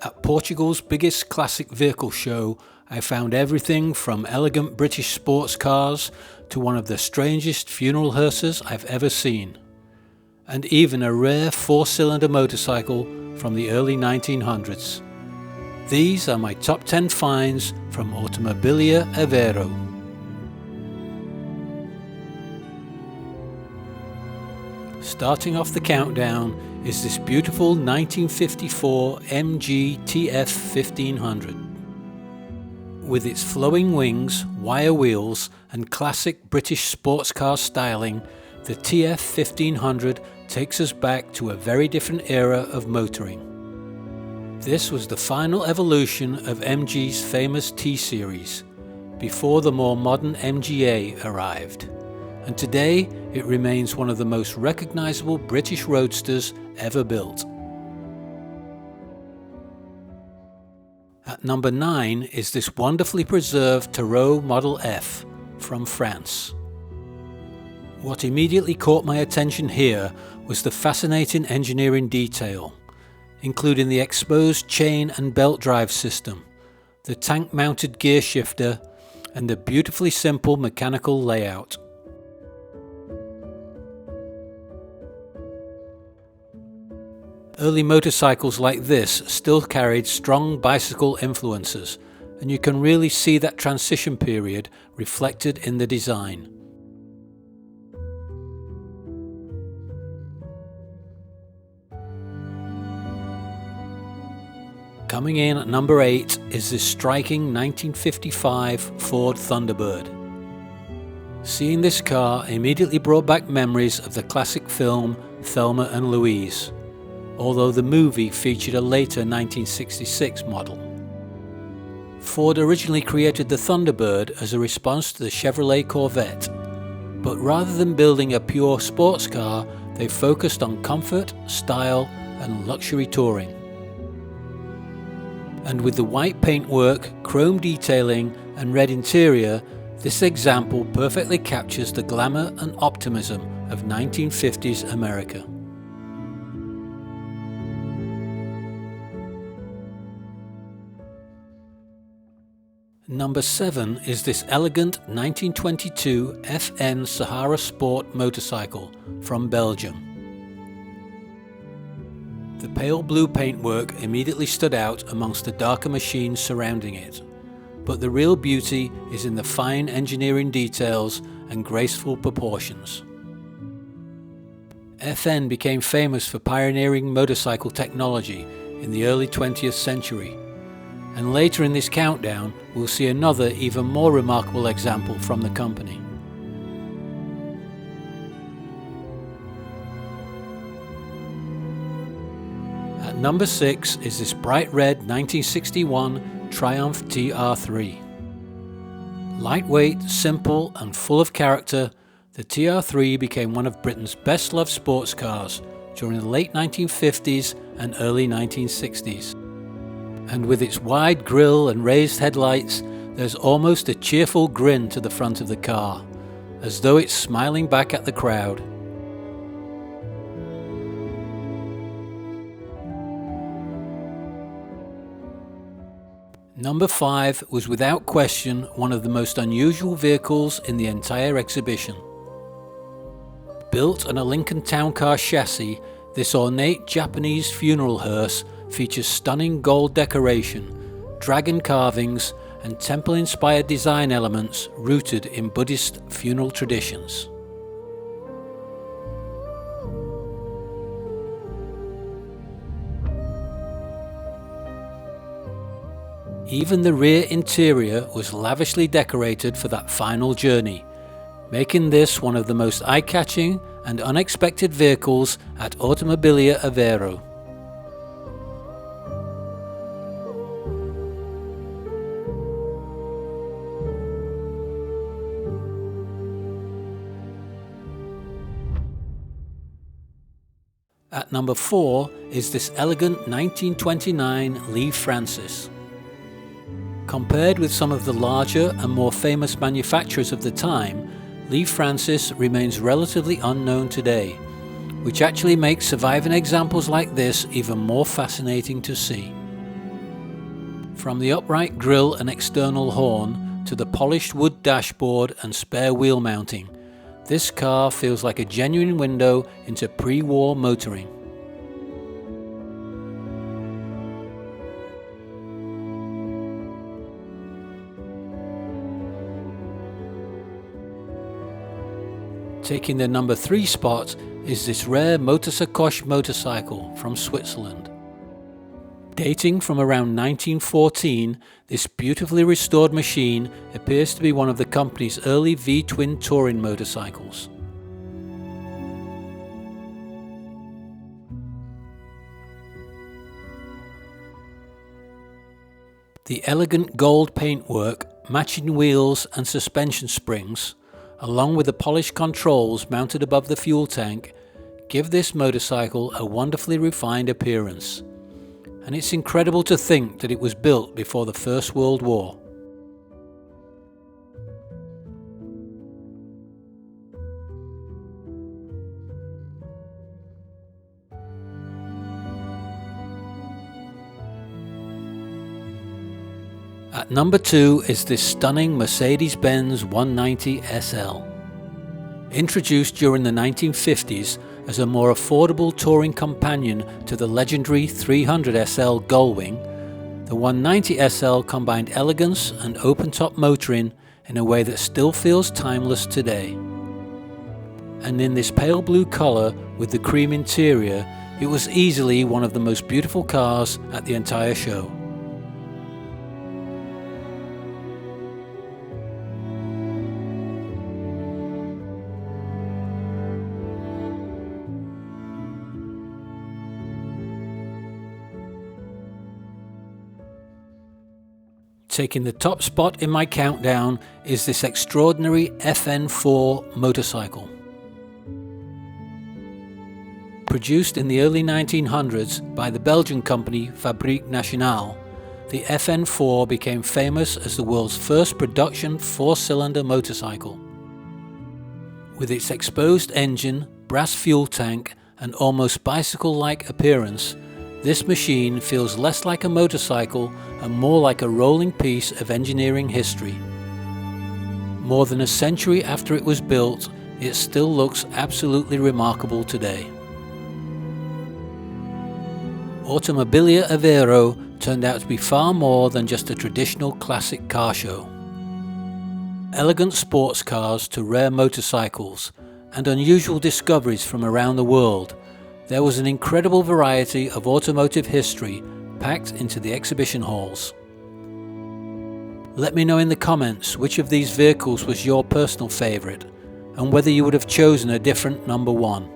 At Portugal's biggest classic vehicle show, I found everything from elegant British sports cars to one of the strangest funeral hearses I've ever seen, and even a rare four-cylinder motorcycle from the early 1900s. These are my top 10 finds from Automobilia Aveiro. Starting off the countdown is this beautiful 1954 MG TF 1500. With its flowing wings, wire wheels and classic British sports car styling, the TF 1500 takes us back to a very different era of motoring. This was the final evolution of MG's famous T-Series, before the more modern MGA arrived, and today it remains one of the most recognisable British roadsters ever built. At number 9 is this wonderfully preserved Terrot Model F from France. What immediately caught my attention here was the fascinating engineering detail, including the exposed chain and belt drive system, the tank-mounted gear shifter, and the beautifully simple mechanical layout. Early motorcycles like this still carried strong bicycle influences, and you can really see that transition period reflected in the design. Coming in at number 8 is this striking 1955 Ford Thunderbird. Seeing this car immediately brought back memories of the classic film Thelma and Louise, although the movie featured a later 1966 model. Ford originally created the Thunderbird as a response to the Chevrolet Corvette, but rather than building a pure sports car, they focused on comfort, style, and luxury touring. And with the white paintwork, chrome detailing, and red interior, this example perfectly captures the glamour and optimism of 1950s America. Number 7 is this elegant 1922 FN Sahara Sport motorcycle from Belgium. The pale blue paintwork immediately stood out amongst the darker machines surrounding it, but the real beauty is in the fine engineering details and graceful proportions. FN became famous for pioneering motorcycle technology in the early 20th century, and later in this countdown we'll see another even more remarkable example from the company. At number 6 is this bright red 1961 Triumph TR3. Lightweight, simple and full of character, the TR3 became one of Britain's best loved sports cars during the late 1950s and early 1960s. And with its wide grille and raised headlights, there's almost a cheerful grin to the front of the car, as though it's smiling back at the crowd. Number 5 was without question one of the most unusual vehicles in the entire exhibition. Built on a Lincoln Town Car chassis, this ornate Japanese funeral hearse features stunning gold decoration, dragon carvings, and temple-inspired design elements rooted in Buddhist funeral traditions. Even the rear interior was lavishly decorated for that final journey, making this one of the most eye-catching and unexpected vehicles at Automobilia Aveiro. At number 4 is this elegant 1929 Lea-Francis. Compared with some of the larger and more famous manufacturers of the time, Lea-Francis remains relatively unknown today, which actually makes surviving examples like this even more fascinating to see. From the upright grille and external horn to the polished wood dashboard and spare wheel mounting, this car feels like a genuine window into pre-war motoring. Taking the number 3 spot is this rare Motosacoche motorcycle from Switzerland. Dating from around 1914, this beautifully restored machine appears to be one of the company's early V-twin touring motorcycles. The elegant gold paintwork, matching wheels and suspension springs, along with the polished controls mounted above the fuel tank, give this motorcycle a wonderfully refined appearance. And it's incredible to think that it was built before the First World War. At number 2 is this stunning Mercedes-Benz 190 SL. Introduced during the 1950s as a more affordable touring companion to the legendary 300 SL Gullwing, the 190 SL combined elegance and open-top motoring in a way that still feels timeless today. And in this pale blue colour with the cream interior, it was easily one of the most beautiful cars at the entire show. Taking the top spot in my countdown is this extraordinary FN4 motorcycle. Produced in the early 1900s by the Belgian company Fabrique Nationale, the FN4 became famous as the world's first production 4-cylinder motorcycle. With its exposed engine, brass fuel tank, and almost bicycle-like appearance, this machine feels less like a motorcycle and more like a rolling piece of engineering history. More than a century after it was built, it still looks absolutely remarkable today. Automobilia Aveiro turned out to be far more than just a traditional classic car show. Elegant sports cars to rare motorcycles and unusual discoveries from around the world, there was an incredible variety of automotive history packed into the exhibition halls. Let me know in the comments which of these vehicles was your personal favourite and whether you would have chosen a different number 1.